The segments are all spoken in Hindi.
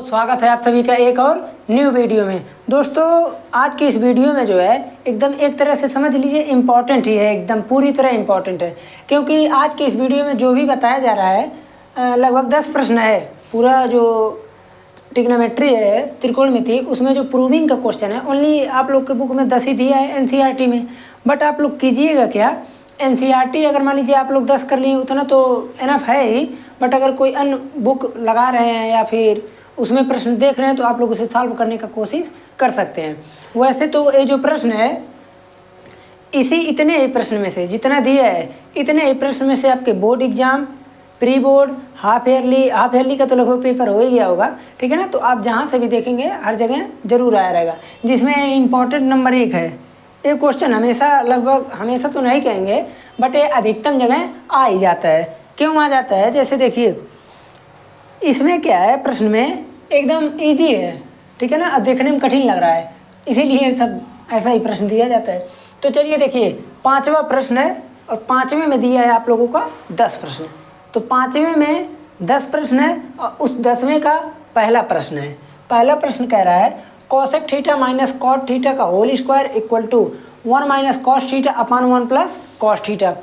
स्वागत है आप सभी का एक और न्यू वीडियो में। दोस्तों आज की इस वीडियो में जो है एकदम एक तरह से समझ लीजिए इम्पॉर्टेंट ही है, एकदम पूरी तरह इम्पॉर्टेंट है, क्योंकि आज की इस वीडियो में जो भी बताया जा रहा है लगभग 10 प्रश्न है। पूरा जो ट्रिग्नोमेट्री है, त्रिकोणमिति, उसमें जो प्रूविंग का क्वेश्चन है ओनली आप लोग के बुक में 10 ही दिया है एनसीईआरटी में। बट आप लोग कीजिएगा क्या, एनसीईआरटी अगर मान लीजिए आप लोग 10 कर लिए उतना तो इनफ है ही, बट अगर कोई अन्य बुक लगा रहे हैं या फिर उसमें प्रश्न देख रहे हैं तो आप लोग उसे सॉल्व करने का कोशिश कर सकते हैं। वैसे तो ये जो प्रश्न है इतने ही प्रश्न में से जितना दिया है इतने ही प्रश्न में से आपके board exam, pre board, half yearly का तो लगभग पेपर हो ही गया होगा, ठीक है ना। तो आप जहाँ से भी देखेंगे हर जगह जरूर आया रहेगा, जिसमें इम्पोर्टेंट नंबर 1 है। ये क्वेश्चन हमेशा लगभग हमेशा तो नहीं कहेंगे बट ये अधिकतम जगह आ ही जाता है। क्यों आ जाता है, जैसे देखिए इसमें क्या है, प्रश्न में एकदम इजी है, ठीक है ना, अब देखने में कठिन लग रहा है, इसीलिए सब ऐसा ही प्रश्न दिया जाता है। तो चलिए देखिए 5वां प्रश्न है और 5वें में दिया है आप लोगों का 10 प्रश्न। तो 5वें में 10 प्रश्न है और उस 10वें का पहला प्रश्न है। पहला प्रश्न कह रहा है cosec theta minus cot theta का whole square equal to 1 minus cos theta upon 1 plus cos theta.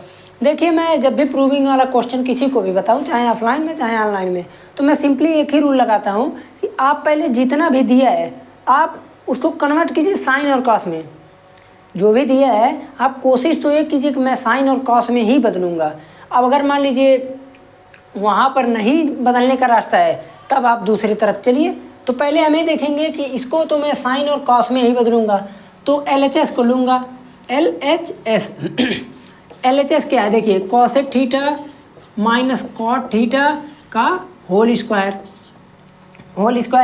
देखिए मैं जब भी प्रूविंग वाला क्वेश्चन किसी को भी बताऊं, चाहे ऑफलाइन में चाहे ऑनलाइन में, तो मैं सिंपली एक ही रूल लगाता हूं कि आप पहले जितना भी दिया है आप उसको कन्वर्ट कीजिए साइन और कॉस में। जो भी दिया है आप कोशिश तो ये कीजिए कि मैं साइन और कॉस में ही बदलूँगा। अब अगर मान लीजिए वहाँ पर नहीं बदलने का रास्ता है तब आप दूसरी तरफ चलिए। तो पहले हमें देखेंगे कि इसको तो मैं साइन और कॉस में ही बदलूँगा, तो LHS को लूँगा। LHS क्या है, देखिए cosec theta minus cot theta का होल स्क्वायर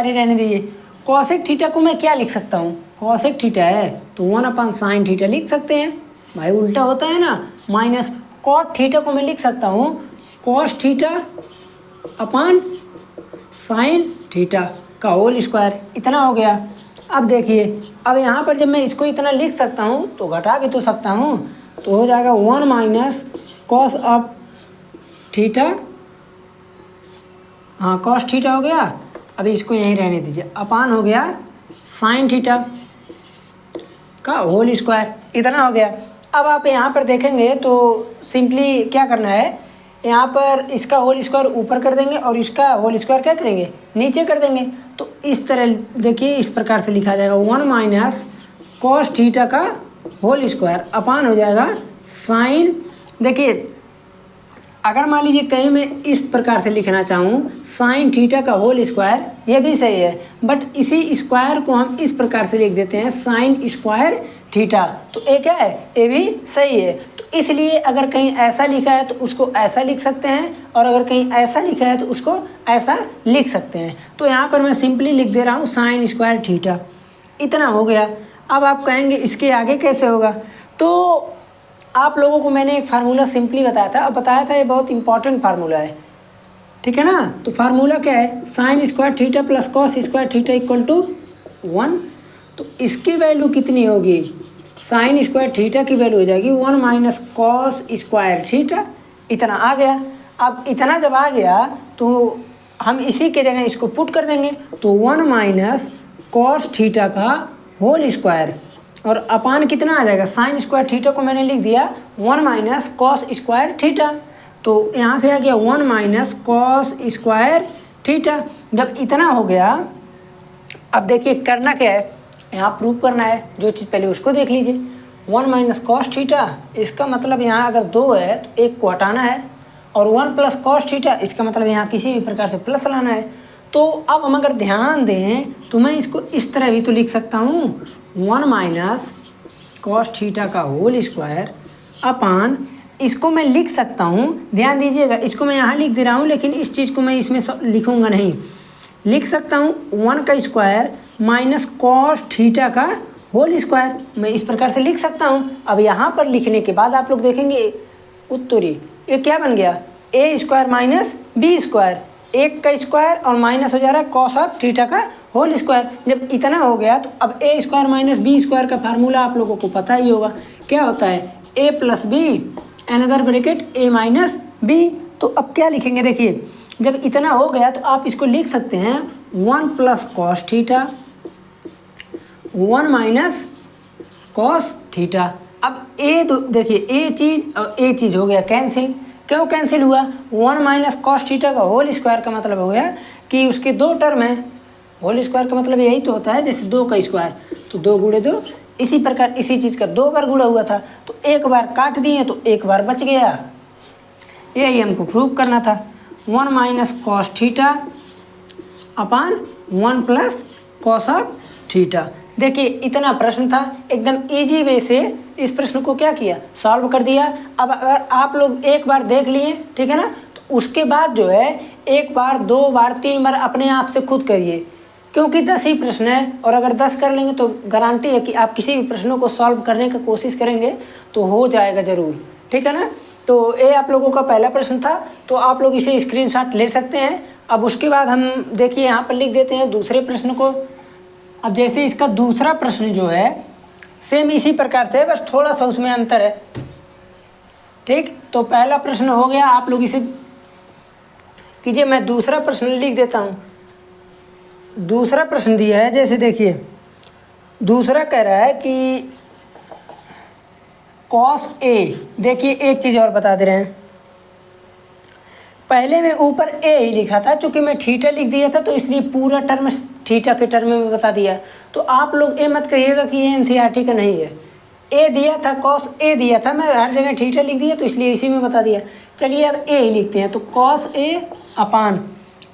ही रहने दीजिए। कॉसेक थीटा को मैं क्या लिख सकता हूँ, कॉसेक थीटा है तो 1 अपान साइन थीटा लिख सकते हैं, भाई उल्टा होता है ना। माइनस कॉट थीटा को मैं लिख सकता हूँ कॉस थीटा अपान साइन थीटा का होल स्क्वायर, इतना हो गया। अब देखिए अब यहाँ पर जब मैं इसको इतना लिख सकता हूँ तो घटा भी तो सकता हूँ, तो हो जाएगा 1 माइनस कॉस ऑफ थीटा, हाँ कॉस थीटा हो गया। अभी इसको यहीं रहने दीजिए, अपान हो गया साइन थीटा का होल स्क्वायर, इतना हो गया। अब आप यहाँ पर देखेंगे तो सिंपली क्या करना है, यहाँ पर इसका होल स्क्वायर ऊपर कर देंगे और इसका होल स्क्वायर क्या करेंगे, नीचे कर देंगे। तो इस तरह देखिए इस प्रकार से लिखा जाएगा 1 माइनस कॉस थीटा का होल स्क्वायर अपान हो जाएगा साइन। देखिए अगर मान लीजिए कहीं मैं इस प्रकार से लिखना चाहूँ साइन थीटा का होल स्क्वायर, ये भी सही है, बट इसी स्क्वायर को हम इस प्रकार से लिख देते हैं साइन स्क्वायर थीटा, तो ये क्या है, ये भी सही है। तो इसलिए अगर कहीं ऐसा लिखा है तो उसको ऐसा लिख सकते हैं और अगर कहीं ऐसा लिखा है तो उसको ऐसा लिख सकते हैं। तो यहाँ पर मैं सिंपली लिख दे रहा हूँ साइन स्क्वायर थीटा, इतना हो गया। अब आप कहेंगे इसके आगे कैसे होगा, तो आप लोगों को मैंने एक फार्मूला सिंपली बताया था, अब बताया था ये बहुत इंपॉर्टेंट फार्मूला है, ठीक है ना। तो फार्मूला क्या है, sine square theta plus cos square theta equal to 1। तो इसकी वैल्यू कितनी होगी, साइन स्क्वायर थीटा की वैल्यू हो जाएगी 1 माइनस कॉस स्क्वायर थीटा, इतना आ गया। अब इतना जब आ गया तो हम इसी के जगह इसको पुट कर देंगे, तो 1 माइनस कॉस थीटा का होल स्क्वायर और अपान कितना आ जाएगा, साइन स्क्वायर थीटा को मैंने लिख दिया 1 माइनस कॉस स्क्वायर थीटा, तो यहाँ से आ गया 1 माइनस कॉस स्क्वायर थीटा। जब इतना हो गया अब देखिए करना क्या है, यहाँ प्रूव करना है, जो चीज़ पहले उसको देख लीजिए। 1 माइनस कॉस थीटा, इसका मतलब यहाँ अगर 2 है तो 1 को हटाना है, और 1 प्लस कॉस थीटा इसका मतलब यहाँ किसी भी प्रकार से प्लस लाना है। तो अब हम अगर ध्यान दें तो मैं इसको इस तरह भी तो लिख सकता हूँ 1 माइनस कॉस थीटा का होल स्क्वायर अपान, इसको मैं लिख सकता हूँ, ध्यान दीजिएगा, इसको मैं यहाँ लिख दे रहा हूँ लेकिन इस चीज़ को मैं इसमें लिखूँगा नहीं, लिख सकता हूँ 1 का स्क्वायर माइनस कॉस थीटा का होल स्क्वायर, मैं इस प्रकार से लिख सकता हूँ। अब यहाँ पर लिखने के बाद आप लोग देखेंगे उत्तरी ये क्या बन गया, a square minus b square, 1 का स्क्वायर और माइनस हो जा रहा है कॉस ऑफ थीटा का होल स्क्वायर। जब इतना हो गया तो अब a square minus b square का फार्मूला आप लोगों को पता ही होगा, क्या होता है a plus b another bracket a minus b. तो अब क्या लिखेंगे, देखिए जब इतना हो गया तो आप इसको लिख सकते हैं 1 plus cos theta 1 minus cos theta. अब ए देखिए ए चीज़ और ए चीज़ हो गया कैंसिल। क्यों कैंसिल हुआ? 1 माइनस कॉस थीटा का होल स्क्वायर का मतलब हो गया कि उसके 2 टर्म हैं। होल स्क्वायर का मतलब यही तो होता है, जैसे 2 का स्क्वायर तो 2 गुणे 2। इसी प्रकार इसी चीज़ का 2 बार गुणा हुआ था तो एक बार काट दिए तो एक बार बच गया। यही हमको प्रूव करना था। 1 minus cos theta upon 1 plus cos of theta. देखिए इतना प्रश्न था, एकदम इजी वे से इस प्रश्न को क्या किया, सॉल्व कर दिया। अब अगर आप लोग एक बार देख लिए, ठीक है ना, तो उसके बाद जो है एक बार 2 बार 3 बार अपने आप से खुद करिए, क्योंकि 10 ही प्रश्न है और अगर 10 कर लेंगे तो गारंटी है कि आप किसी भी प्रश्नों को सॉल्व करने की कोशिश करेंगे तो हो जाएगा ज़रूर, ठीक है ना। तो ये आप लोगों का पहला प्रश्न था, तो आप लोग इसे स्क्रीनशॉट ले सकते हैं। अब उसके बाद हम देखिए यहाँ पर लिख देते हैं दूसरे प्रश्न को। अब जैसे इसका दूसरा प्रश्न जो है सेम इसी प्रकार से, बस थोड़ा सा उसमें अंतर है, ठीक। तो पहला प्रश्न हो गया, आप लोग इसे कीजिए। मैं दूसरा प्रश्न लिख देता हूँ। दूसरा प्रश्न दिया है, जैसे देखिए दूसरा कह रहा है कि कॉस ए, देखिए एक चीज़ और बता दे रहे हैं, पहले में ऊपर ए ही लिखा था, चूंकि मैं थीटा लिख दिया था तो इसलिए पूरा टर्म थीटा के टर्म में बता दिया। तो आप लोग ये मत कहिएगा कि ये एनसीईआरटी का नहीं है। ए दिया था, कॉस ए दिया था, मैं हर जगह थीटा लिख दिया तो इसलिए इसी में बता दिया। चलिए अब ए ही लिखते हैं, तो कॉस ए अपान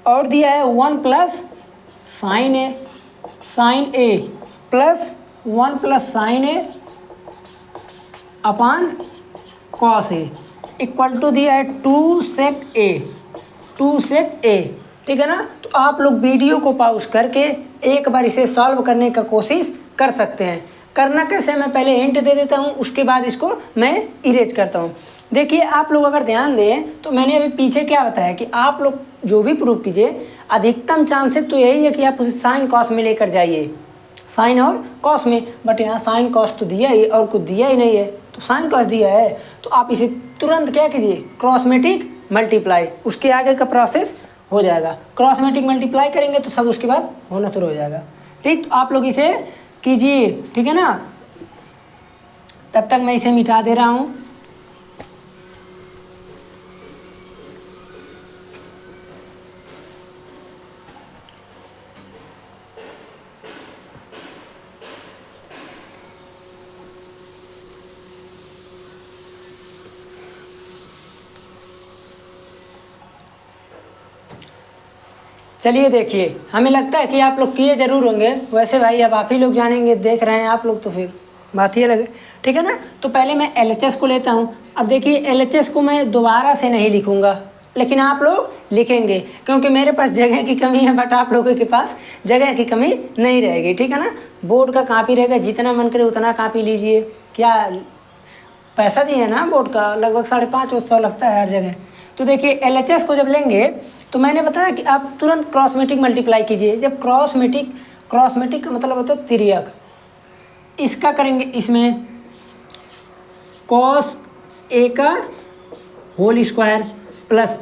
और दिया है 1 plus sine a, sine a plus 1 plus sine a upon cos a equal to दिया है 2 सेक ए, 2 सेक ए, ठीक है ना। तो आप लोग वीडियो को पॉज करके एक बार इसे सॉल्व करने का कोशिश कर सकते हैं। करना कैसे, मैं पहले हिंट दे देता हूँ, उसके बाद इसको मैं इरेज करता हूँ। देखिए आप लोग अगर ध्यान दें तो मैंने अभी पीछे क्या बताया कि आप लोग जो भी प्रूव कीजिए अधिकतम चांसेस तो यही है कि आप उसे साइन कॉस में लेकर जाइए, साइन और कॉस में। बट यहाँ साइन कॉस तो दिया ही और कुछ दिया ही नहीं है, तो साइन कॉस दिया है तो आप इसे तुरंत क्या कीजिए, क्रॉसमेटिक मल्टीप्लाई, उसके आगे का प्रोसेस हो जाएगा। क्रॉसमेटिक मल्टीप्लाई करेंगे तो सब उसके बाद होना शुरू हो जाएगा, ठीक। तो आप लोग इसे कीजिए, ठीक है ना। तब तक मैं इसे मिटा दे रहा हूँ। चलिए देखिए, हमें लगता है कि आप लोग किए ज़रूर होंगे, वैसे भाई अब आप ही लोग जानेंगे, देख रहे हैं आप लोग तो फिर बात ही अलग है, ठीक है ना। तो पहले मैं LHS को लेता हूँ। अब देखिए LHS को मैं दोबारा से नहीं लिखूँगा, लेकिन आप लोग लिखेंगे, क्योंकि मेरे पास जगह की कमी है, बट आप लोगों के पास जगह की कमी नहीं रहेगी, ठीक है ना। बोर्ड का कापी रहेगा, जितना मन करे उतना कापी लीजिए। क्या पैसा दिए ना बोर्ड का, लगभग 550 लगता है हर जगह। तो देखिए LHS को जब लेंगे तो मैंने बताया कि आप तुरंत क्रॉसमेटिक मल्टीप्लाई कीजिए। जब क्रॉसमेटिक का मतलब होता है तिर्यक, इसका करेंगे इसमें कॉस ए का होल स्क्वायर प्लस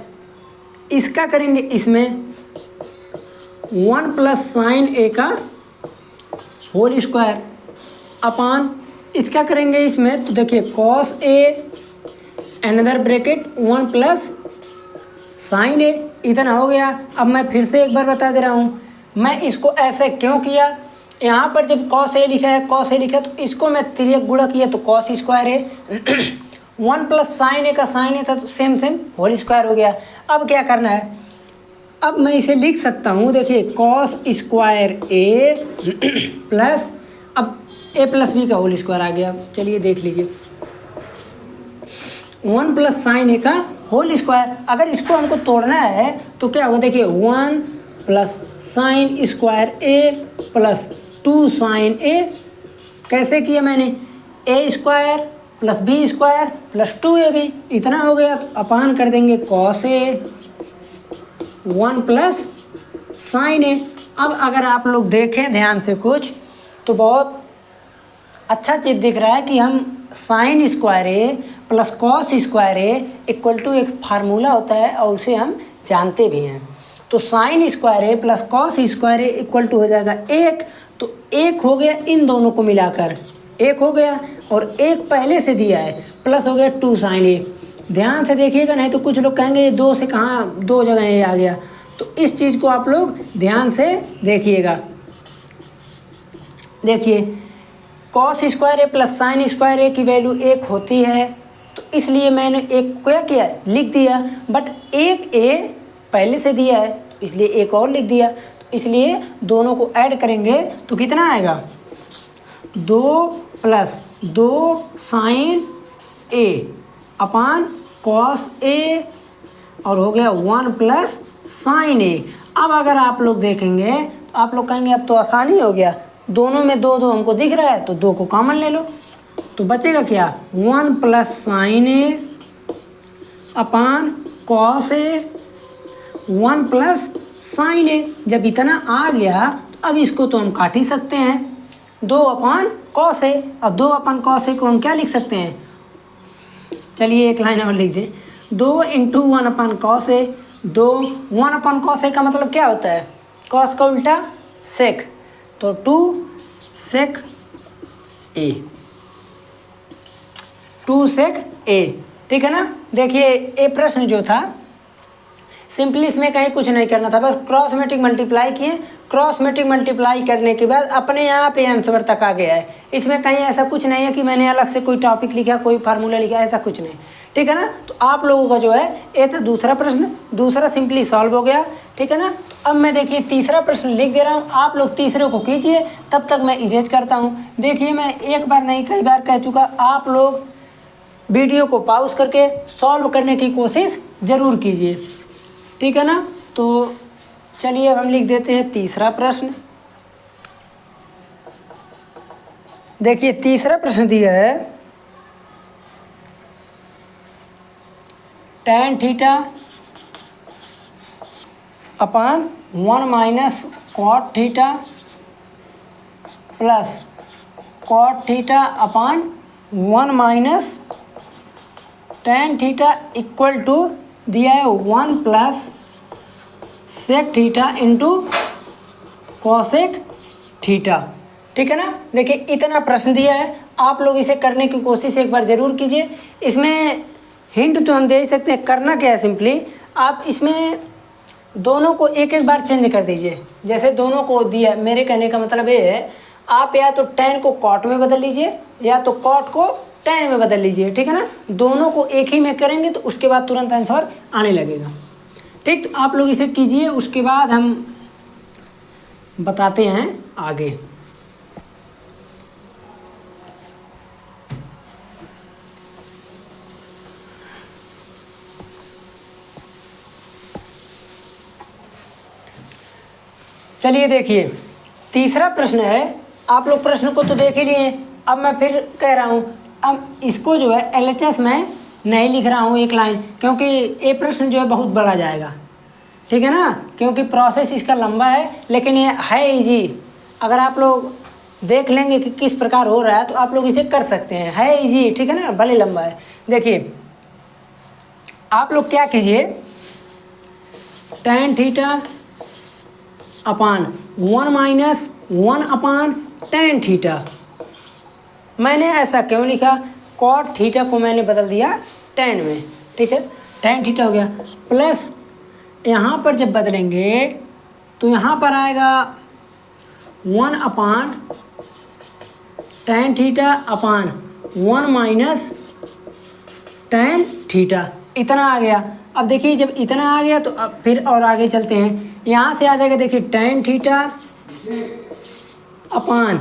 इसका करेंगे इसमें 1 प्लस साइन ए का होल स्क्वायर अपान इसका करेंगे इसमें, तो देखिए cos a another bracket 1 plus sine a, इतना हो गया। अब मैं फिर से एक बार बता दे रहा हूँ, मैं इसको ऐसे क्यों किया। यहाँ पर जब कॉस ए लिखा है, कॉस ए लिखा है, तो इसको मैं तिर्यक गुणा किया तो कॉस स्क्वायर है 1 प्लस साइन ए का साइन ए था तो सेम होल स्क्वायर हो गया। अब क्या करना है, अब मैं इसे लिख सकता हूँ, देखिए कॉस स्क्वायर ए प्लस अब ए प्लस बी का होल स्क्वायर आ गया। चलिए देख लीजिए 1 प्लस साइन ए का होल स्क्वायर। अगर इसको हमको तोड़ना है तो क्या होगा, देखिए 1 plus sine square a plus 2 sine a, कैसे किया मैंने, a square plus b square plus 2ab, इतना हो गया। तो अपान कर देंगे cos a 1 plus sine a. अब अगर आप लोग देखें ध्यान से कुछ तो बहुत अच्छा चीज़ दिख रहा है कि हम sine square a plus cos square a equal to एक फार्मूला होता है और उसे हम जानते भी हैं। तो sine square a plus cos square a equal to हो जाएगा 1। तो 1 हो गया इन दोनों को मिलाकर, 1 हो गया, और 1 पहले से दिया है, प्लस हो गया 2 साइन ए। ध्यान से देखिएगा, नहीं तो कुछ लोग कहेंगे ये 2 से कहाँ 2 जगह ये आ गया। तो इस चीज़ को आप लोग ध्यान से देखिएगा। देखिए cos square a plus sine square ए की वैल्यू 1 होती है, तो इसलिए मैंने एक क्या किया, लिख दिया। बट 1 ए पहले से दिया है, तो इसलिए एक और लिख दिया। तो इसलिए दोनों को ऐड करेंगे तो कितना आएगा, 2 plus 2 sine a upon cos ए, और हो गया 1 प्लस साइन ए। अब अगर आप लोग देखेंगे तो आप लोग कहेंगे अब तो आसानी हो गया, दोनों में 2 2 हमको दिख रहा है, तो 2 को कॉमन ले लो। तो बचेगा क्या, 1 plus sine a upon cos a, 1 plus sine ए। जब इतना आ गया तो अब इसको तो हम काट ही सकते हैं, 2 अपान कॉस ए। और 2 अपान कॉस ए को हम क्या लिख सकते हैं, चलिए एक लाइन और लिख दें, 2 into 1 upon cos a. 1 upon cos ए का मतलब क्या होता है, कॉस का उल्टा सेक, तो 2 सेक ए, 2 सेक ए, ठीक है ना। देखिए ये प्रश्न जो था सिंपली इसमें कहीं कुछ नहीं करना था, बस क्रॉस मैट्रिक मल्टीप्लाई किए, क्रॉस मैट्रिक मल्टीप्लाई करने के बाद अपने यहाँ पे आंसर तक आ गया है। इसमें कहीं ऐसा कुछ नहीं है कि मैंने अलग से कोई टॉपिक लिखा, कोई फार्मूला लिखा, ऐसा कुछ नहीं, ठीक है ना। तो आप लोगों का जो है ये था दूसरा प्रश्न, दूसरा सिंपली सॉल्व हो गया, ठीक है ना। तो अब मैं देखिए तीसरा प्रश्न लिख दे रहा हूँ, आप लोग तीसरे को कीजिए, तब तक मैं इरेज करता हूँ। देखिए मैं एक बार नहीं कई बार कह चुका, आप लोग वीडियो को पॉज करके सॉल्व करने की कोशिश ज़रूर कीजिए, ठीक है ना। तो चलिए अब हम लिख देते हैं तीसरा प्रश्न। देखिए तीसरा प्रश्न दिया है tan theta upon 1 minus cot theta plus cot theta upon 1 minus tan theta equal to दिया है 1 plus sec theta into cosec theta, ठीक है ना। देखिए इतना प्रश्न दिया है, आप लोग इसे करने की कोशिश एक बार ज़रूर कीजिए। इसमें हिंट तो हम दे ही सकते हैं, करना क्या है, सिंपली आप इसमें दोनों को एक एक बार चेंज कर दीजिए। जैसे दोनों को दिया, मेरे कहने का मतलब ये है, आप या तो tan को कॉट में बदल लीजिए या तो कॉट को tan में बदल लीजिए, ठीक है ना। दोनों को एक ही में करेंगे तो उसके बाद तुरंत आंसर आने लगेगा, ठीक। तो आप लोग इसे कीजिए, उसके बाद हम बताते हैं आगे। चलिए देखिए तीसरा प्रश्न है, आप लोग प्रश्न को तो देख ही लिए। अब मैं फिर कह रहा हूँ, अब इसको जो है LHS में नहीं लिख रहा हूँ एक लाइन, क्योंकि ये प्रश्न जो है बहुत बड़ा जाएगा, ठीक है ना, क्योंकि प्रोसेस इसका लंबा है, लेकिन ये है इजी। अगर आप लोग देख लेंगे कि किस प्रकार हो रहा है तो आप लोग इसे कर सकते हैं, है इजी, ठीक है ना, भले लंबा है। देखिए आप लोग क्या कीजिए, tan theta upon 1 minus 1 upon tan theta. मैंने ऐसा क्यों लिखा, कॉट थीटा को मैंने बदल दिया tan में, ठीक है, tan थीटा हो गया, प्लस यहाँ पर जब बदलेंगे तो यहाँ पर आएगा 1 upon tan theta upon 1 minus tan theta, इतना आ गया। अब देखिए जब इतना आ गया तो अब फिर और आगे चलते हैं, यहाँ से आ जाएगा देखिए tan थीटा अपान,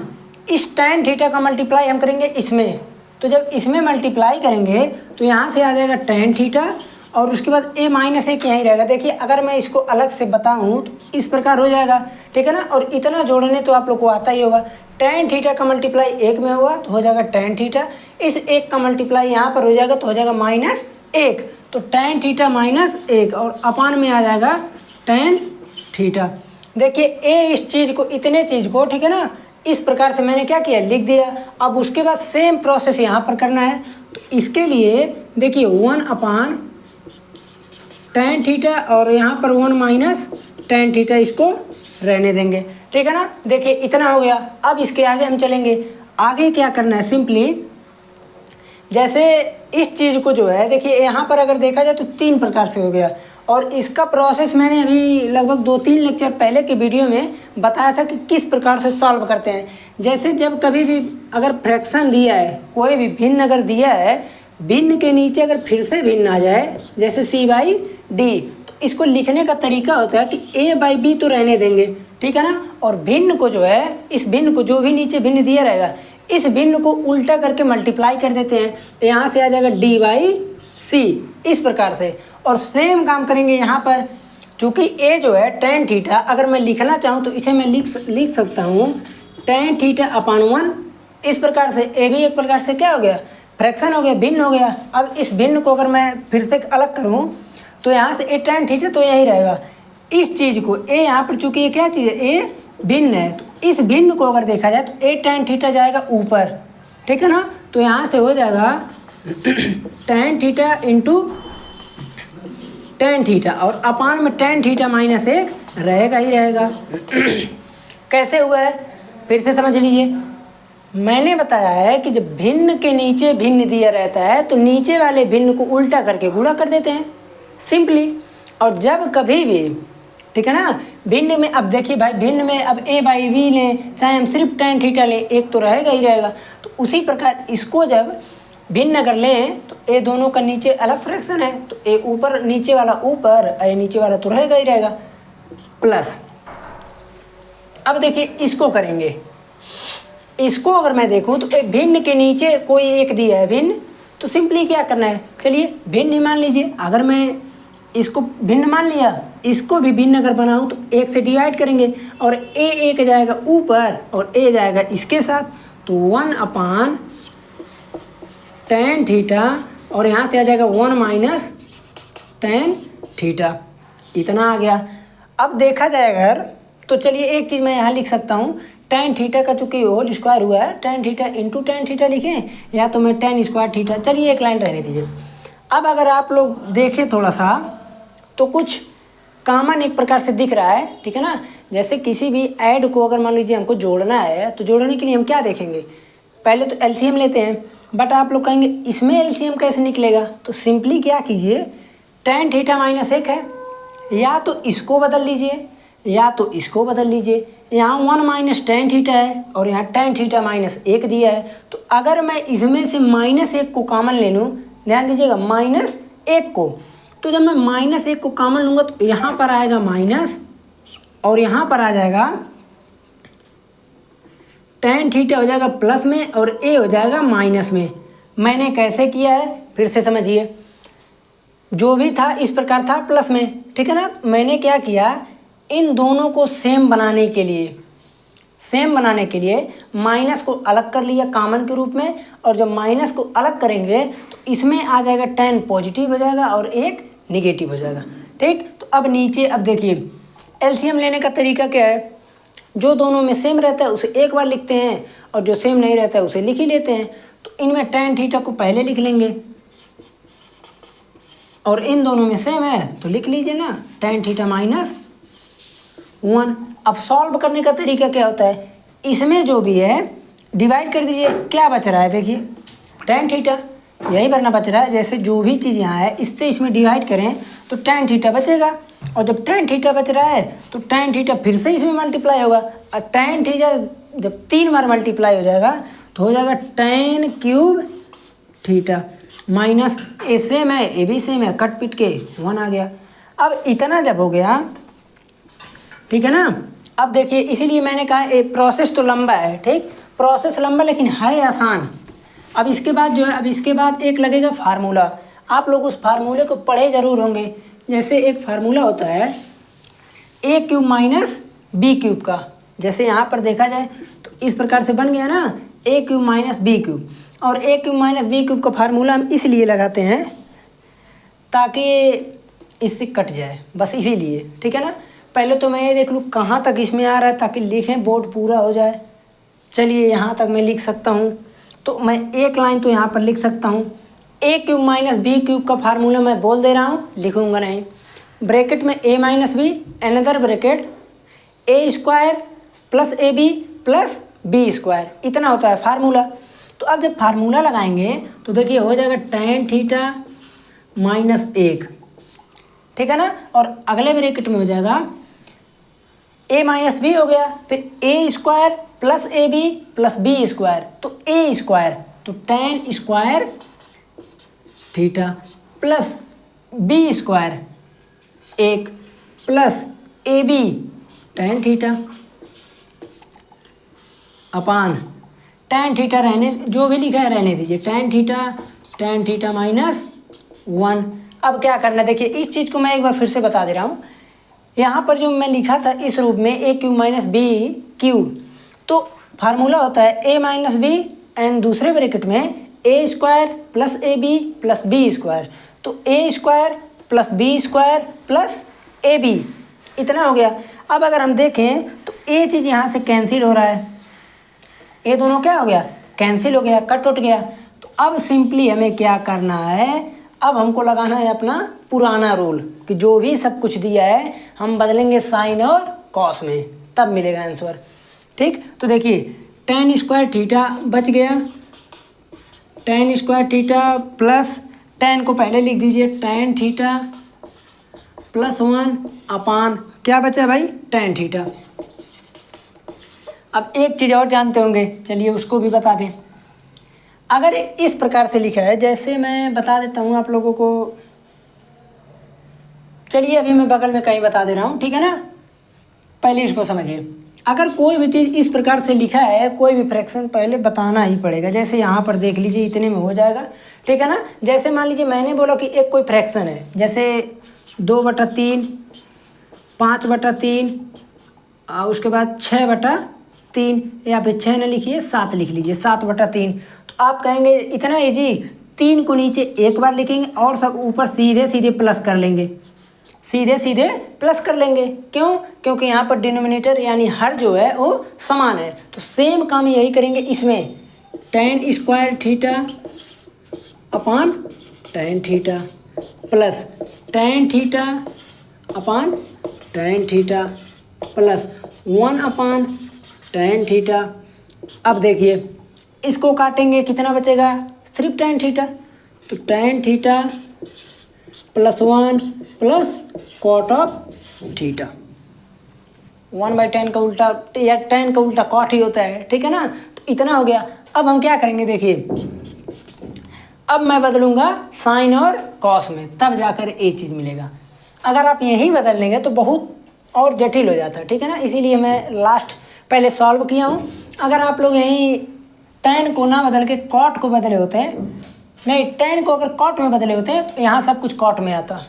इस tan थीटा का मल्टीप्लाई हम करेंगे इसमें, तो जब इसमें मल्टीप्लाई करेंगे तो यहाँ से आ जाएगा tan थीटा, और उसके बाद a माइनस एक यहीं रहेगा। देखिए अगर मैं इसको अलग से बताऊँ तो इस प्रकार हो जाएगा, ठीक है ना। और इतना जोड़ने तो आप लोग को आता ही होगा, tan थीटा का मल्टीप्लाई 1 में हुआ तो हो जाएगा tan थीटा, इस 1 का मल्टीप्लाई यहाँ पर हो जाएगा तो हो जाएगा -1, तो tan थीटा -1 और अपान में आ जाएगा tan थीटा। देखिए इस चीज़ को, इतने चीज़ को, ठीक है ना, इस प्रकार से मैंने क्या किया, लिख दिया। अब उसके बाद सेम प्रोसेस यहाँ पर करना है, तो इसके लिए देखिए 1 अपान tan थीटा और यहाँ पर 1 माइनस tan थीटा, इसको रहने देंगे, ठीक है ना। देखिए इतना हो गया। अब इसके आगे हम चलेंगे। आगे क्या करना है, सिंपली जैसे इस चीज़ को जो है, देखिए यहाँ पर अगर देखा जाए तो 3 प्रकार से हो गया, और इसका प्रोसेस मैंने अभी लगभग 2-3 लेक्चर पहले के वीडियो में बताया था कि किस प्रकार से सॉल्व करते हैं। जैसे जब कभी भी अगर फ्रैक्शन दिया है, कोई भी भिन्न अगर दिया है, भिन्न के नीचे अगर फिर से भिन्न आ जाए, जैसे c/d, तो इसको लिखने का तरीका होता है कि a/b तो रहने देंगे, ठीक है ना, और भिन्न को जो है, इस भिन्न को जो भी नीचे भिन्न दिया रहेगा, इस भिन्न को उल्टा करके मल्टीप्लाई कर देते हैं, यहाँ से आ जाएगा d/c, इस प्रकार से। और सेम काम करेंगे यहाँ पर, चूँकि a जो है tan थीटा, अगर मैं लिखना चाहूँ तो इसे मैं लिख सकता हूँ tan थीटा अपॉन 1, इस प्रकार से। a भी एक प्रकार से क्या हो गया, फ्रैक्शन हो गया, भिन्न हो गया। अब इस भिन्न को अगर मैं फिर से अलग करूँ तो यहाँ से a tan थीटा तो यही रहेगा। इस चीज़ को a यहाँ पर, चूँकि ये क्या चीज़ है, a भिन्न है, तो इस भिन्न को अगर देखा जाए तो a tan थीटा जाएगा ऊपर, ठीक है ना। तो यहाँ से हो जाएगा tan theta into tan theta, और अपान में tan थीटा माइनस 1 रहेगा ही रहेगा। कैसे हुआ है, फिर से समझ लीजिए। मैंने बताया है कि जब भिन्न के नीचे भिन्न दिया रहता है तो नीचे वाले भिन्न को उल्टा करके गुणा कर देते हैं, सिंपली। और जब कभी भी, ठीक है ना, भिन्न में, अब देखिए भाई, भिन्न में अब a/b लें, चाहे हम सिर्फ tan थीटा लें, एक तो रहेगा ही रहेगा। तो उसी प्रकार इसको जब भिन्न अगर लें तो a दोनों का नीचे अलग फ्रैक्शन है, तो a ऊपर, नीचे वाला ऊपर, a नीचे वाला तो रहेगा ही रहेगा, प्लस। अब देखिए इसको करेंगे, इसको अगर मैं देखूं तो ए भिन्न के नीचे कोई एक दिया है भिन्न, तो सिंपली क्या करना है, चलिए भिन्न ही मान लीजिए। अगर मैं इसको भिन्न मान लिया, इसको भी भिन्न अगर बनाऊं तो 1 से डिवाइड करेंगे, और a एक जाएगा ऊपर और a जाएगा इसके साथ, तो 1 अपान tan थीटा, और यहाँ से आ जाएगा 1 माइनस tan थीटा, इतना आ गया। अब देखा जाए अगर, तो चलिए एक चीज़ मैं यहाँ लिख सकता हूँ, tan थीटा का चूँकि होल स्क्वायर हुआ है, tan theta into tan theta लिखें, या तो मैं tan स्क्वायर थीटा, चलिए एक लाइन रहने दीजिए। अब अगर आप लोग देखें थोड़ा सा, तो कुछ कॉमन एक प्रकार से दिख रहा है, ठीक है ना। जैसे किसी भी ऐड को अगर मान लीजिए हमको जोड़ना है, तो जोड़ने के लिए हम क्या देखेंगे, पहले तो एलसीएम लेते हैं। बट आप लोग कहेंगे इसमें एलसीएम कैसे निकलेगा, तो सिंपली क्या कीजिए, tan थीटा माइनस 1 है, या तो इसको बदल लीजिए या तो इसको बदल लीजिए। यहाँ 1 माइनस tan थीटा है और यहाँ tan थीटा माइनस 1 दिया है, तो अगर मैं इसमें से -1 को कॉमन ले लूँ, ध्यान दीजिएगा -1 को, तो जब मैं -1 को कॉमन लूँगा तो यहाँ पर आएगा माइनस, और यहाँ पर आ जाएगा tan थीटा हो जाएगा प्लस में और a हो जाएगा माइनस में। मैंने कैसे किया है फिर से समझिए, जो भी था इस प्रकार था प्लस में, ठीक है ना। मैंने क्या किया, इन दोनों को सेम बनाने के लिए माइनस को अलग कर लिया कॉमन के रूप में, और जब माइनस को अलग करेंगे तो इसमें आ जाएगा tan पॉजिटिव हो जाएगा और एक निगेटिव हो जाएगा, ठीक। तो अब नीचे, अब देखिए एलसीएम लेने का तरीका क्या है, जो दोनों में सेम रहता है उसे एक बार लिखते हैं, और जो सेम नहीं रहता है उसे लिख ही लेते हैं। तो इनमें tan थीटा को पहले लिख लेंगे, और इन दोनों में सेम है तो लिख लीजिए ना tan थीटा माइनस 1। अब सॉल्व करने का तरीका क्या होता है, इसमें जो भी है डिवाइड कर दीजिए, क्या बच रहा है, देखिए tan थीटा यही वरना बच रहा है। जैसे जो भी चीज़ यहाँ है इससे इसमें डिवाइड करें तो tan थीटा बचेगा, और जब tan थीटा बच रहा है तो tan थीटा फिर से इसमें मल्टीप्लाई होगा, और tan थीटा जब 3 बार मल्टीप्लाई हो जाएगा तो हो जाएगा tan क्यूब थीटा माइनस ए सेम है, ए भी सेम है, कट पिट के 1 आ गया। अब इतना जब हो गया, ठीक है ना। अब देखिए इसीलिए मैंने कहा ये प्रोसेस तो लंबा है, ठीक, प्रोसेस लंबा लेकिन है आसान। अब इसके बाद जो है, अब इसके बाद एक लगेगा फार्मूला, आप लोग उस फार्मूले को पढ़े ज़रूर होंगे। जैसे एक फार्मूला होता है a cube minus b cube का, जैसे यहाँ पर देखा जाए तो इस प्रकार से बन गया ना, a cube minus b cube. और a cube minus b cube का फार्मूला हम इसलिए लगाते हैं ताकि इससे कट जाए, बस इसीलिए, ठीक है ना। पहले तो मैं ये देख लूँ कहाँ तक इसमें आ रहा है ताकि लिखें बोर्ड पूरा हो जाए। चलिए यहाँ तक मैं लिख सकता हूँ, तो मैं एक लाइन तो यहाँ पर लिख सकता हूँ, a cube minus b cube का फार्मूला मैं बोल दे रहा हूँ, लिखूँगा नहीं। ब्रैकेट में a minus b, another bracket a square plus a b plus b square, इतना होता है फार्मूला। तो अब जब फार्मूला लगाएंगे तो देखिए हो जाएगा tan थीटा माइनस 1, ठीक है ना। और अगले ब्रैकेट में हो जाएगा a माइनस बी हो गया, फिर a square plus a b plus b square, तो a स्क्वायर, तो tan square theta plus b square 1 plus a b tan theta upon tan theta, रहने जो भी लिखा है रहने दीजिए, tan थीटा माइनस 1। अब क्या करना है देखिए, इस चीज़ को मैं एक बार फिर से बता दे रहा हूँ। यहाँ पर जो मैं लिखा था इस रूप में a cube minus b cube, तो फार्मूला होता है ए माइनस बी एंड दूसरे ब्रैकेट में a square plus a b plus b square, तो a square plus b square plus a b, इतना हो गया। अब अगर हम देखें तो ए चीज़ यहाँ से कैंसिल हो रहा है, ये दोनों क्या हो गया, कैंसिल हो गया, कट उठ गया। तो अब सिंपली हमें क्या करना है, अब हमको लगाना है अपना पुराना रूल कि जो भी सब कुछ दिया है हम बदलेंगे साइन और कॉस में, तब मिलेगा आंसर, ठीक। तो देखिए tan स्क्वायर थीटा बच गया, tan square theta plus tan को पहले लिख दीजिए tan थीटा प्लस 1 अपान क्या बचा भाई, tan थीटा। अब एक चीज़ और जानते होंगे, चलिए उसको भी बता दें। अगर इस प्रकार से लिखा है, जैसे मैं बता देता हूँ आप लोगों को, चलिए अभी मैं बगल में कहीं बता दे रहा हूँ, ठीक है ना। पहले इसको समझिए, अगर कोई भी चीज़ इस प्रकार से लिखा है, कोई भी फ्रैक्शन पहले बताना ही पड़ेगा। जैसे यहाँ पर देख लीजिए, इतने में हो जाएगा, ठीक है ना। जैसे मान लीजिए मैंने बोला कि एक कोई फ्रैक्शन है, जैसे 2/3, 5/3, उसके बाद 6/3, या फिर 6 न लिखिए 7 लिख लीजिए, 7/3। तो आप कहेंगे इतना इजी, 3 को नीचे एक बार लिखेंगे और सब ऊपर सीधे सीधे प्लस कर लेंगे, सीधे सीधे प्लस कर लेंगे। क्यों? क्योंकि यहाँ पर डिनोमिनेटर यानी हर जो है वो समान है। तो सेम काम यही करेंगे इसमें, tan square theta upon tan theta plus tan theta upon tan theta plus 1 upon tan theta. अब देखिए इसको काटेंगे, कितना बचेगा, सिर्फ tan थीटा, तो tan theta plus 1 plus cot of theta, 1/tan का उल्टा या tan का उल्टा कॉट ही होता है, ठीक है ना। तो इतना हो गया। अब हम क्या करेंगे देखिए, अब मैं बदलूंगा साइन और कॉस में, तब जाकर एक चीज़ मिलेगा। अगर आप यही बदल लेंगे तो बहुत और जटिल हो जाता है, ठीक है ना। इसीलिए मैं लास्ट पहले सॉल्व किया हूँ। अगर आप लोग यहीं tan को ना बदल के कॉट को बदले होते हैं, नहीं tan को अगर कॉट में बदले होते हैं तो यहाँ सब कुछ कॉट में आता,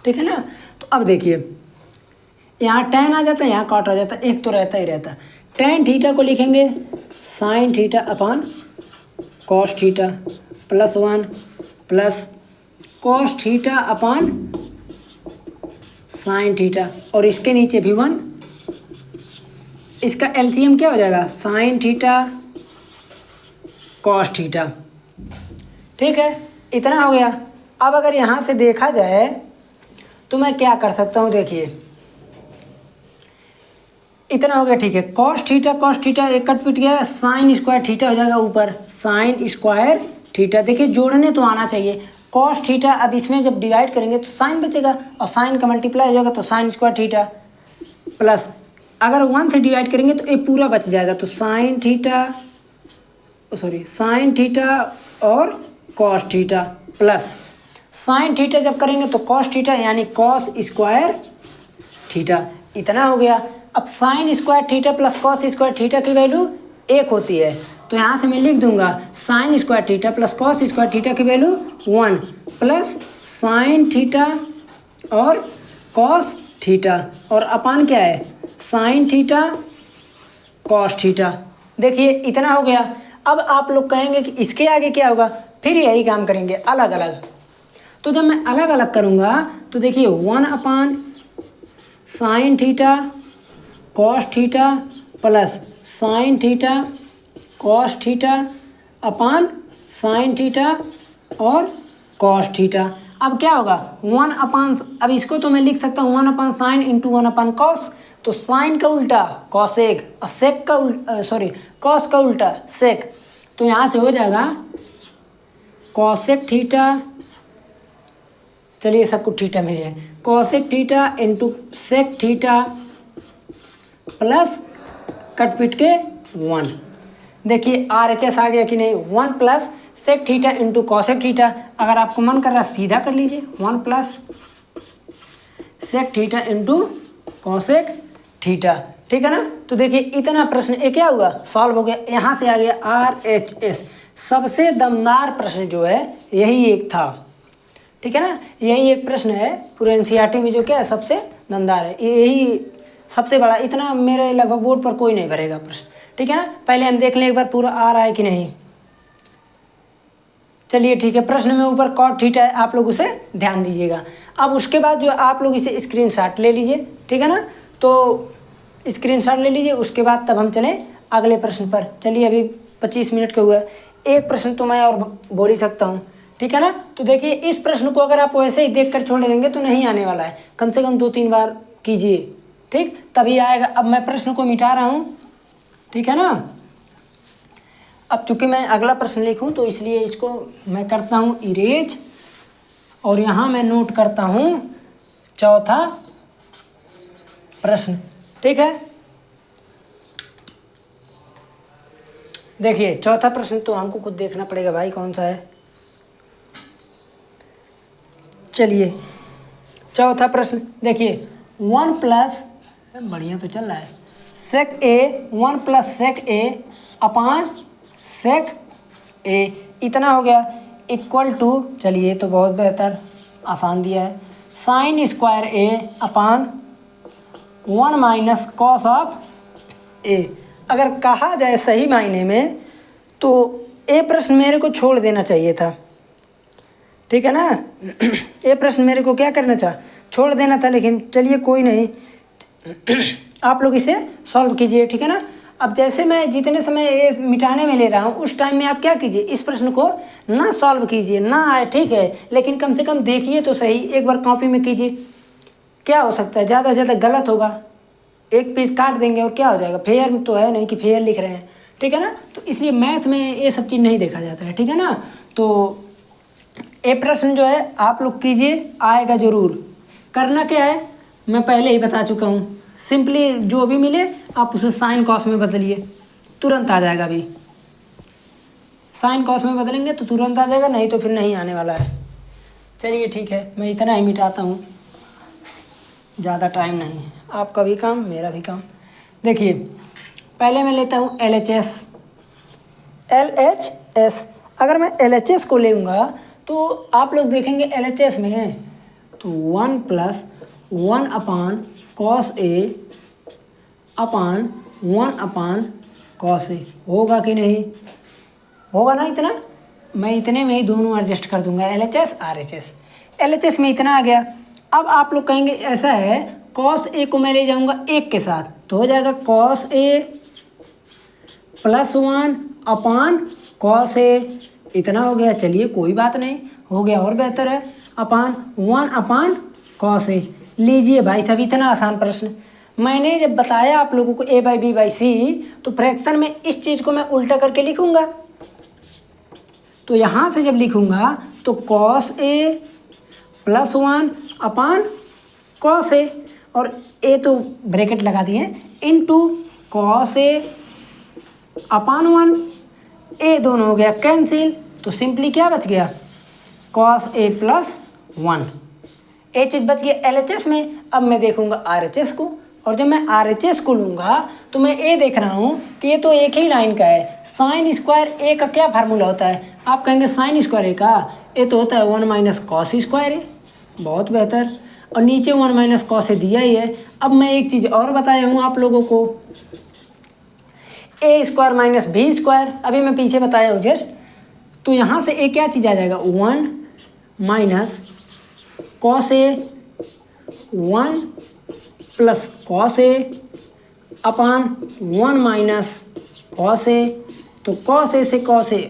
ठीक है ना। तो अब देखिए यहाँ tan आ जाता है, यहाँ कॉट आ जाता है, एक तो रहता ही रहता। tan थीटा को लिखेंगे sine theta upon cos theta plus 1 plus cos theta अपान साइन थीटा, और इसके नीचे भी 1, इसका एलसीएम क्या हो जाएगा, साइन थीटा कॉस थीटा, ठीक है। इतना हो गया। अब अगर यहाँ से देखा जाए तो मैं क्या कर सकता हूँ, देखिए इतना हो गया, ठीक है। कॉस थीटा एक कट पिट गया, साइन स्क्वायर थीटा हो जाएगा ऊपर, साइन स्क्वायर थीटा। देखिए जोड़ने तो आना चाहिए, कॉस थीटा, अब इसमें जब डिवाइड करेंगे तो साइन बचेगा और साइन का मल्टीप्लाई हो जाएगा तो साइन स्क्वायर थीटा, प्लस अगर 1 से डिवाइड करेंगे तो ये पूरा बच जाएगा, तो साइन थीटा और cos theta, plus sine theta जब करेंगे तो कॉस थीटा यानी कॉस स्क्वायर थीटा, इतना हो गया। अब sign square theta plus cos square theta की वैल्यू 1 होती है, तो यहाँ से मैं लिख दूंगा sign square theta plus cos square theta की वैल्यू 1 प्लस साइन थीटा और कॉस थीटा, और अपान क्या है, साइन थीटा कॉस थीटा। देखिए इतना हो गया। अब आप लोग कहेंगे कि इसके आगे क्या होगा, फिर यही काम करेंगे अलग अलग। तो जब मैं अलग अलग करूँगा तो देखिए 1 अपान sine theta cos theta plus sine theta cos theta अपान साइन थीटा और कॉस थीटा। अब क्या होगा 1 अपान, अब इसको तो मैं लिख सकता हूँ 1 अपान साइन इंटू 1 अपान कॉस। तो साइन का उल्टा कॉसेक और सेक का उल्टा कॉस का उल्टा सेक। तो यहाँ से हो जाएगा कॉसेक थीटा, चलिए सब कुछ थीटा में है, cosec theta into sec theta plus कट पिट के 1। देखिए RHS आ गया कि नहीं, 1 plus sec theta into cosec theta. अगर आपको मन कर रहा है सीधा कर लीजिए 1 plus sec theta into cosec theta, ठीक है ना। तो देखिए इतना प्रश्न ये क्या हुआ, सॉल्व हो गया। यहाँ से आ गया RHS। सबसे दमदार प्रश्न जो है यही एक था, ठीक है ना। यही एक प्रश्न है पूरे NCERT में जो क्या है सबसे दमदार है, यही सबसे बड़ा। इतना मेरे लगभग बोर्ड पर कोई नहीं भरेगा प्रश्न, ठीक है ना। पहले हम देख लें एक बार पूरा आ रहा है कि नहीं। चलिए ठीक है, प्रश्न में ऊपर कॉट थीटा है, आप लोग उसे ध्यान दीजिएगा। अब उसके बाद जो आप लोग इसे स्क्रीनशॉट ले लीजिए, ठीक है ना। तो स्क्रीनशॉट ले लीजिए, उसके बाद तब हम चलें अगले प्रश्न पर। चलिए अभी 25 मिनट का हुआ है, एक प्रश्न तो मैं और बोल ही सकता हूँ, ठीक है ना। तो देखिए इस प्रश्न को अगर आप वैसे ही देख कर छोड़ देंगे तो नहीं आने वाला है, कम से कम 2-3 बार कीजिए, ठीक, तभी आएगा। अब मैं प्रश्न को मिटा रहा हूँ, ठीक है ना। अब चूंकि मैं अगला प्रश्न लिखूं तो इसलिए इसको मैं करता हूं इरेज, और यहां मैं नोट करता हूं चौथा प्रश्न, ठीक है। देखिए चौथा प्रश्न तो हमको खुद देखना पड़ेगा भाई कौन सा है। चलिए चौथा प्रश्न देखिए, 1 प्लस, बढ़िया तो चल रहा है, सेक ए 1 प्लस सेक ए अपान सेक ए, इतना हो गया इक्वल टू, चलिए तो बहुत बेहतर आसान दिया है, sine square a upon 1 minus cos of a. अगर कहा जाए सही मायने में तो ए प्रश्न मेरे को छोड़ देना चाहिए था, ठीक है ना। ये प्रश्न मेरे को क्या करना था, छोड़ देना था, लेकिन चलिए कोई नहीं, आप लोग इसे सॉल्व कीजिए, ठीक है ना। अब जैसे मैं जितने समय ये मिटाने में ले रहा हूँ उस टाइम में आप क्या कीजिए, इस प्रश्न को ना सॉल्व कीजिए, ना आए ठीक है, लेकिन कम से कम देखिए तो सही, एक बार कॉपी में कीजिए। क्या हो सकता है, ज़्यादा से ज़्यादा गलत होगा, एक पेज काट देंगे और क्या हो जाएगा, फेयर तो है नहीं कि फेयर लिख रहे हैं, ठीक है ना। तो इसलिए मैथ में ये सब चीज़ नहीं देखा जाता है, ठीक है ना। तो ये प्रश्न जो है आप लोग कीजिए, आएगा ज़रूर। करना क्या है मैं पहले ही बता चुका हूँ, सिंपली जो भी मिले आप उसे साइन कॉस में बदलिए, तुरंत आ जाएगा। अभी साइन कॉस में बदलेंगे तो तुरंत आ जाएगा, नहीं तो फिर नहीं आने वाला है। चलिए ठीक है, मैं इतना ही मिटाता हूँ, ज़्यादा टाइम नहीं, आपका भी काम मेरा भी काम। देखिए पहले मैं लेता हूँ LHS। अगर मैं LHS को लेऊँगा तो आप लोग देखेंगे LHS में है तो 1 प्लस 1 अपान कॉस ए अपान 1 अपान कॉस ए, होगा कि नहीं, होगा ना। इतना मैं इतने में ही दोनों एडजस्ट कर दूंगा, LHS RHS। LHS में इतना आ गया। अब आप लोग कहेंगे ऐसा है, कॉस ए को मैं ले जाऊंगा 1 के साथ तो हो जाएगा cos A plus 1 upon cos ए, इतना हो गया। चलिए कोई बात नहीं, हो गया और बेहतर है, अपान 1 अपान कॉस ए। लीजिए भाई साहब, इतना आसान प्रश्न। मैंने जब बताया आप लोगों को A/B/C तो फ्रैक्शन में इस चीज़ को मैं उल्टा करके लिखूंगा, तो यहाँ से जब लिखूंगा तो cos A plus 1 upon cos ए, और ए तो ब्रैकेट लगा दिए, इनटू कॉस ए अपान 1, ए दोनों हो गया कैंसिल, तो सिंपली क्या बच गया, कॉस ए प्लस 1। ए चीज़ बच गया LHS में। अब मैं देखूंगा RHS को, और जब मैं RHS को लूँगा तो मैं ए देख रहा हूँ कि ये तो एक ही लाइन का है। साइन स्क्वायर ए का क्या फार्मूला होता है, आप कहेंगे साइन स्क्वायर ए का, ये तो होता है 1 माइनस कॉस स्क्वायर ए, बहुत बेहतर, और नीचे 1 माइनस कॉस ए दिया ही है। अब मैं एक चीज़ और बताया हूँ आप लोगों को, ए स्क्वायर माइनस बी स्क्वायर, अभी मैं पीछे बताया हूँ जस्ट। तो यहाँ से ए क्या चीज़ आ जाएगा, 1 minus cos a 1 plus cos A upon 1 minus cos A, तो कॉस ए से कॉस ए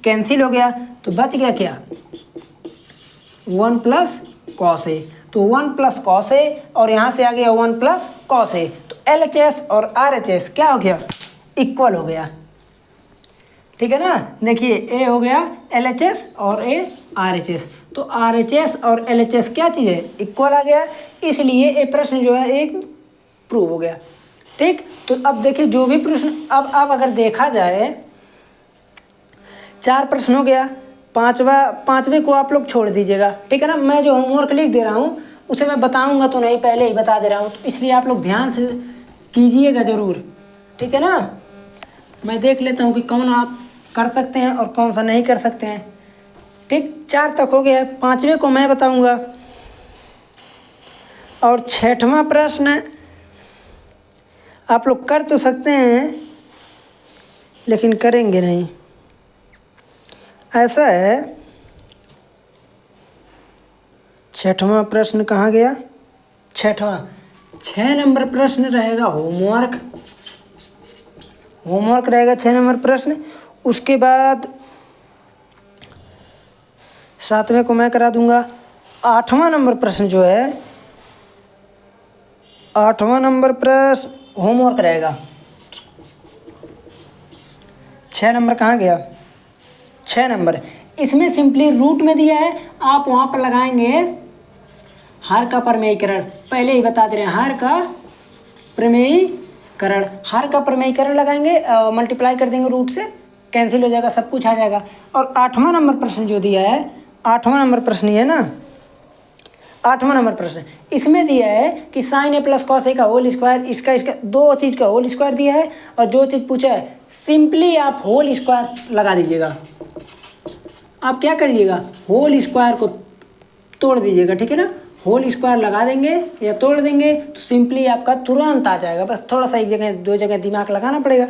कैंसिल हो गया, तो बच गया क्या, 1 प्लस कॉस ए, तो 1 प्लस कॉस ए और यहाँ से आ गया 1 प्लस कॉस ए, तो LHS और RHS क्या हो गया, इक्वल हो गया। ठीक है ना, देखिए ए हो गया LHS और ए RHS, तो RHS और LHS क्या चीज़ है, इक्वल आ गया, इसलिए ये प्रश्न जो है एक प्रूव हो गया। ठीक, तो अब देखिए जो भी प्रश्न अब अगर देखा जाए 4 प्रश्न हो गया, पांचवें को आप लोग छोड़ दीजिएगा। ठीक है ना, मैं जो होमवर्क लिख दे रहा हूँ उसे मैं बताऊंगा तो नहीं, पहले ही बता दे रहा हूँ, तो इसलिए आप लोग ध्यान से कीजिएगा ज़रूर। ठीक है ना, मैं देख लेता हूँ कि कौन आप कर सकते हैं और कौन सा नहीं कर सकते हैं। ठीक, 4 तक हो गया, 5वें को मैं बताऊंगा। और 6वां प्रश्न आप लोग कर तो सकते हैं लेकिन करेंगे नहीं, ऐसा है। 6वां प्रश्न कहाँ गया, 6 नंबर प्रश्न रहेगा होमवर्क रहेगा 6 नंबर प्रश्न। उसके बाद 7वें को मैं करा दूंगा। 8वां नंबर प्रश्न जो है, 8वां नंबर प्रश्न होमवर्क रहेगा। 6 नंबर कहाँ गया, 6 नंबर, इसमें सिंपली रूट में दिया है, आप वहाँ पर लगाएंगे हर का प्रमेयीकरण, पहले ही बता दे रहे हैं, हर का प्रमेयीकरण लगाएंगे, मल्टीप्लाई कर देंगे रूट से, कैंसिल हो जाएगा, सब कुछ आ जाएगा। और 8वां नंबर प्रश्न जो दिया है, 8वां नंबर प्रश्न ये है ना, 8वां नंबर प्रश्न, इसमें दिया है कि sign a plus cos A का होल स्क्वायर, इसका दो चीज़ का होल स्क्वायर दिया है, और जो चीज़ पूछा है सिंपली आप होल स्क्वायर लगा दीजिएगा। आप क्या करिएगा, होल स्क्वायर को तोड़ दीजिएगा। ठीक है ना, होल स्क्वायर लगा देंगे या तोड़ देंगे तो सिंपली आपका तुरंत आ जाएगा, बस थोड़ा सा एक जगह 2 जगह दिमाग लगाना पड़ेगा।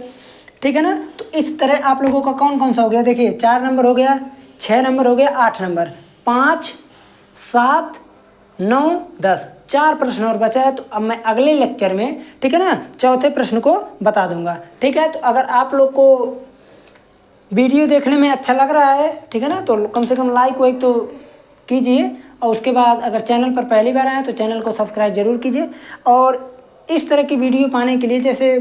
ठीक है ना, तो इस तरह आप लोगों का कौन कौन सा हो गया, देखिए 4 नंबर हो गया, 6 नंबर हो गया, 8 नंबर, 5, 7, 9, 10, 4 प्रश्न और बचा है। तो अब मैं अगले लेक्चर में, ठीक है ना, चौथे प्रश्न को बता दूंगा। ठीक है, तो अगर आप लोग को वीडियो देखने में अच्छा लग रहा है, ठीक है ना, तो कम से कम लाइक वाइक तो कीजिए, और उसके बाद अगर चैनल पर पहली बार आए तो चैनल को सब्सक्राइब जरूर कीजिए। और इस तरह की वीडियो पाने के लिए, जैसे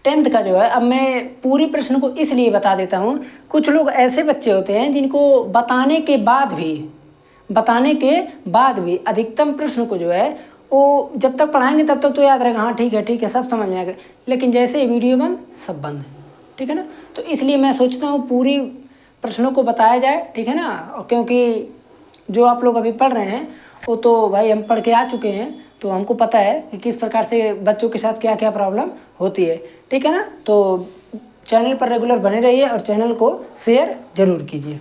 10th का जो है, अब मैं पूरी प्रश्न को इसलिए बता देता हूँ, कुछ लोग ऐसे बच्चे होते हैं जिनको बताने के बाद भी अधिकतम प्रश्न को जो है वो जब तक पढ़ाएंगे तब तक तो याद रहेगा, हाँ ठीक है सब समझ में आ गया, लेकिन जैसे ही वीडियो बंद सब बंद। ठीक है ना, तो इसलिए मैं सोचता हूँ पूरी प्रश्नों को बताया जाए। ठीक है ना, और क्योंकि जो आप लोग अभी पढ़ रहे हैं वो तो भाई हम पढ़ के आ चुके हैं, तो हमको पता है कि किस प्रकार से बच्चों के साथ क्या क्या प्रॉब्लम होती है। ठीक है ना, तो चैनल पर रेगुलर बने रहिए और चैनल को शेयर ज़रूर कीजिए।